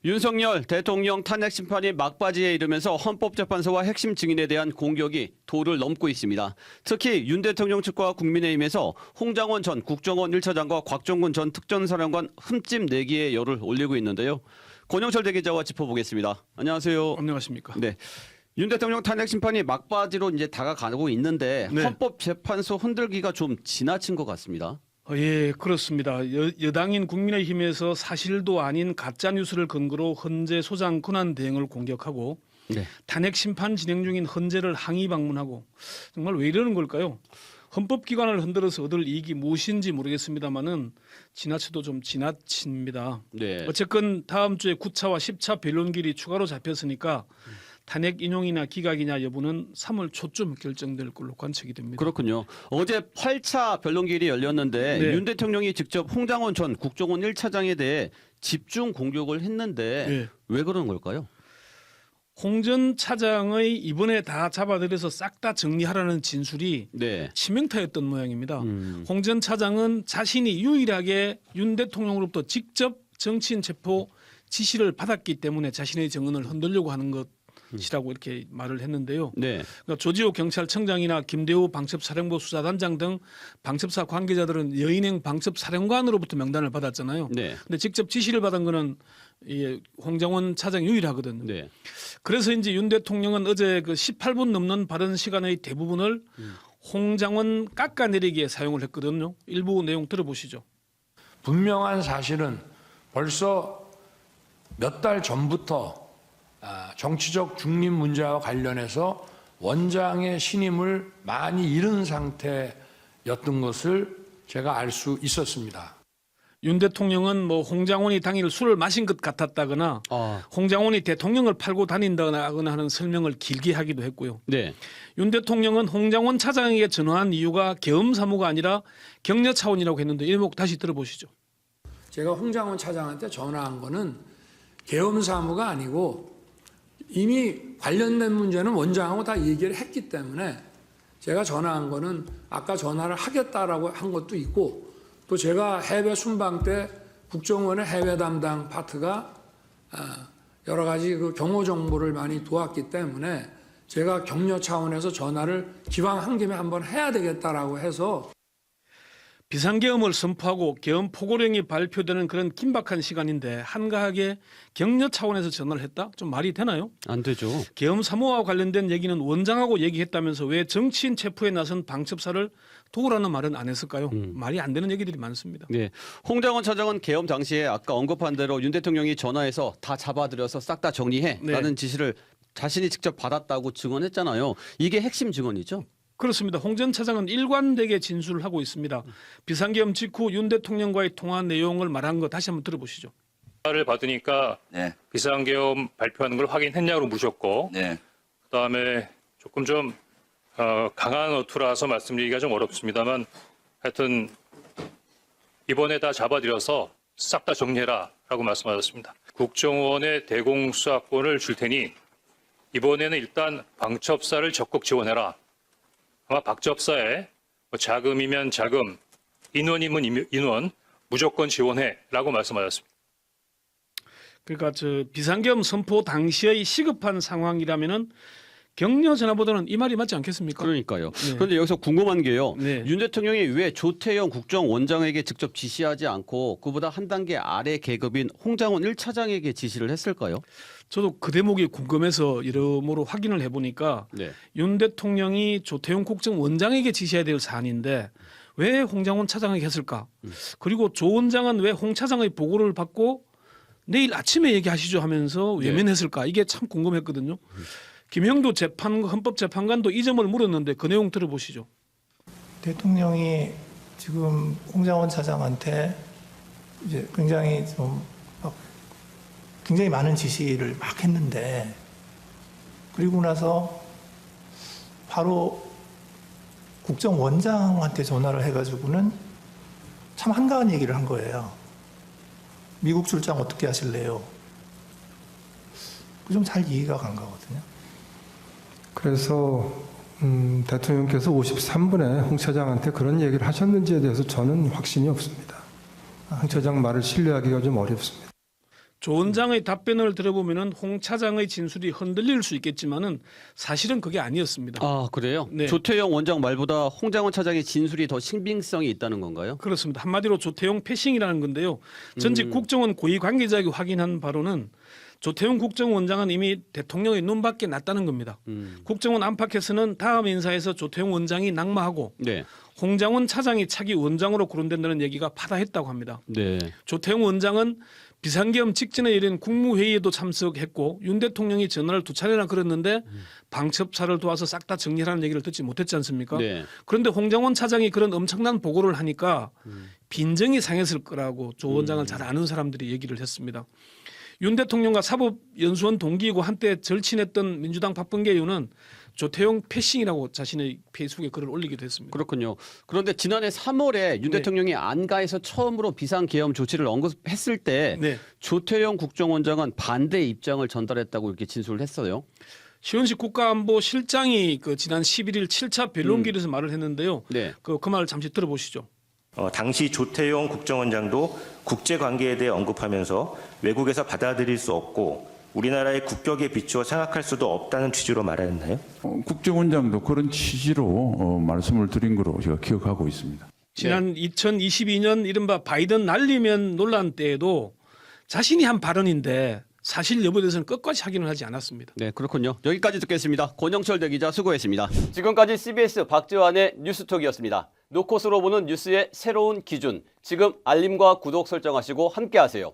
윤석열 대통령 탄핵 심판이 막바지에 이르면서 헌법재판소와 핵심 증인에 대한 공격이 도를 넘고 있습니다. 특히 윤 대통령 측과 국민의힘에서 홍장원 전 국정원 1차장과 곽종근 전 특전사령관 흠집 내기에 열을 올리고 있는데요. 권영철 대기자와 짚어보겠습니다. 안녕하세요. 안녕하십니까. 네. 윤 대통령 탄핵 심판이 막바지로 이제 다가가고 있는데 네. 헌법재판소 흔들기가 좀 지나친 것 같습니다. 예, 그렇습니다. 여당인 국민의힘에서 사실도 아닌 가짜 뉴스를 근거로 헌재 소장 권한 대행을 공격하고 네. 탄핵 심판 진행 중인 헌재를 항의 방문하고 정말 왜 이러는 걸까요? 헌법기관을 흔들어서 얻을 이익이 무엇인지 모르겠습니다만은 지나쳐도 좀 지나칩니다. 네. 어쨌건 다음 주에 9차와 10차 변론길이 추가로 잡혔으니까 탄핵 인용이나 기각이냐 여부는 3월 초쯤 결정될 걸로 관측이 됩니다. 그렇군요. 어제 8차 변론길이 열렸는데 네. 윤 대통령이 직접 홍장원 전 국정원 1차장에 대해 집중 공격을 했는데 네. 왜 그런 걸까요? 홍 전 차장의 이번에 다 잡아들여서 싹 다 정리하라는 진술이 네. 치명타였던 모양입니다. 홍 전 차장은 자신이 유일하게 윤 대통령으로부터 직접 정치인 체포 지시를 받았기 때문에 자신의 정언을 흔들려고 하는 것이라고 이렇게 말을 했는데요. 네. 그러니까 조지호 경찰청장이나 김대우 방첩사령부 수사단장 등 방첩사 관계자들은 여인행 방첩사령관으로부터 명단을 받았잖아요. 네. 근데 직접 지시를 받은 거는 이 홍장원 차장이 유일하거든요. 네. 그래서 이제 윤 대통령은 어제 그 18분 넘는 발언 시간의 대부분을 홍장원 깎아내리기에 사용을 했거든요. 일부 내용 들어보시죠. 분명한 사실은 벌써 몇 달 전부터 정치적 중립 문제와 관련해서 원장의 신임을 많이 잃은 상태였던 것을 제가 알 수 있었습니다. 윤 대통령은 뭐 홍장원이 당일 술을 마신 것 같았다거나 홍장원이 대통령을 팔고 다닌다거나 하는 설명을 길게 하기도 했고요. 네. 윤 대통령은 홍장원 차장에게 전화한 이유가 계엄 사무가 아니라 격려 차원이라고 했는데 이 대목 다시 들어보시죠. 제가 홍장원 차장한테 전화한 거는 계엄 사무가 아니고 이미 관련된 문제는 원장하고 다 얘기를 했기 때문에 제가 전화한 거는 아까 전화를 하겠다라고 한 것도 있고 또 제가 해외 순방 때 국정원의 해외 담당 파트가 여러 가지 그 경호 정보를 많이 도왔기 때문에 제가 격려 차원에서 전화를 기왕 한 김에 한번 해야 되겠다라고 해서 비상계엄을 선포하고 계엄 포고령이 발표되는 그런 긴박한 시간인데 한가하게 격려 차원에서 전화를 했다? 좀 말이 되나요? 안 되죠. 계엄 사무와 관련된 얘기는 원장하고 얘기했다면서 왜 정치인 체포에 나선 방첩사를 도우라는 말은 안 했을까요? 말이 안 되는 얘기들이 많습니다. 네. 홍장원 차장은 계엄 당시에 아까 언급한 대로 윤 대통령이 전화해서 다 잡아들여서 싹 다 정리해라는 네. 지시를 자신이 직접 받았다고 증언했잖아요. 이게 핵심 증언이죠? 그렇습니다. 홍 전 차장은 일관되게 진술을 하고 있습니다. 비상계엄 직후 윤 대통령과의 통화 내용을 말한 거 다시 한번 들어보시죠. 전화를 받으니까 네, 비상계엄 발표하는 걸 확인했냐고 묻었고 네, 그다음에 조금 좀 강한 어투라서 말씀드리기가 좀 어렵습니다만 하여튼 이번에 다 잡아들여서 싹 다 정리해라라고 말씀하셨습니다. 국정원의 대공수사권을 줄 테니 이번에는 일단 방첩사를 적극 지원해라. 아마 방첩사에 자금이면 자금, 인원이면 인원 무조건 지원해라고 말씀하셨습니다. 그러니까 저 비상계엄 선포 당시의 시급한 상황이라면은 격려 전화보다는 이 말이 맞지 않겠습니까? 그러니까요. 네. 그런데 여기서 궁금한 게요. 네. 윤 대통령이 왜 조태영 국정원장에게 직접 지시하지 않고 그보다 한 단계 아래 계급인 홍장원 1차장에게 지시를 했을까요? 저도 그 대목이 궁금해서 여러모로 확인을 해보니까 네. 윤 대통령이 조태용 국정원장에게 지시해야 될 사안인데 왜 홍장원 차장에게 했을까? 그리고 조 원장은 왜 홍 차장의 보고를 받고 내일 아침에 얘기하시죠 하면서 외면했을까? 이게 참 궁금했거든요. 김형도 헌법재판관도 이 점을 물었는데 그 내용 들어보시죠. 대통령이 지금 홍장원 차장한테 이제 굉장히 많은 지시를 막 했는데 그리고 나서 바로 국정원장한테 전화를 해가지고는 참 한가한 얘기를 한 거예요. 미국 출장 어떻게 하실래요? 좀 잘 이해가 간 거거든요. 그래서 대통령께서 53분에 홍 차장한테 그런 얘기를 하셨는지에 대해서 저는 확신이 없습니다. 홍 차장 말을 신뢰하기가 좀 어렵습니다. 조 원장의 답변을 들어보면은 홍 차장의 진술이 흔들릴 수 있겠지만은 사실은 그게 아니었습니다. 아, 그래요? 네. 조태용 원장 말보다 홍장원 차장의 진술이 더 신빙성이 있다는 건가요? 그렇습니다. 한마디로 조태용 패싱이라는 건데요. 전직 국정원 고위 관계자에게 확인한 바로는 조태용 국정원장은 이미 대통령의 눈밖에 났다는 겁니다. 국정원 안팎에서는 다음 인사에서 조태용 원장이 낙마하고 네. 홍장원 차장이 차기 원장으로 거론된다는 얘기가 파다했다고 합니다. 네. 조태용 원장은 비상계엄 직전에 열린 국무회의에도 참석했고 윤 대통령이 전화를 2차례나 걸었는데 방첩사를 도와서 싹 다 정리하라는 얘기를 듣지 못했지 않습니까? 네. 그런데 홍장원 차장이 그런 엄청난 보고를 하니까 빈정이 상했을 거라고 조 원장을 잘 아는 사람들이 얘기를 했습니다. 윤 대통령과 사법연수원 동기이고 한때 절친했던 민주당 박범계 의원은 조태용 패싱이라고 자신의 페이스북에 글을 올리기도 했습니다. 그렇군요. 그런데 지난해 3월에 윤 네. 대통령이 안가에서 처음으로 비상계엄 조치를 언급했을 때 네. 조태용 국정원장은 반대 입장을 전달했다고 이렇게 진술을 했어요. 시원식 국가안보실장이 그 지난 11일 7차 변론기에서 말을 했는데요. 네. 그 말 잠시 들어보시죠. 당시 조태용 국정원장도 국제관계에 대해 언급하면서 외국에서 받아들일 수 없고 우리나라의 국격에 비추어 생각할 수도 없다는 취지로 말하였나요? 국정원장도 그런 취지로 말씀을 드린 거로 제가 기억하고 있습니다. 지난 2022년 이른바 바이든 날리면 논란 때에도 자신이 한 발언인데 사실 여부에 대해서는 끝까지 확인을 하지 않았습니다. 네, 그렇군요. 여기까지 듣겠습니다. 권영철 대기자 수고했습니다. 지금까지 CBS 박지환의 뉴스톡이었습니다. 노컷으로 보는 뉴스의 새로운 기준. 지금 알림과 구독 설정하시고 함께하세요.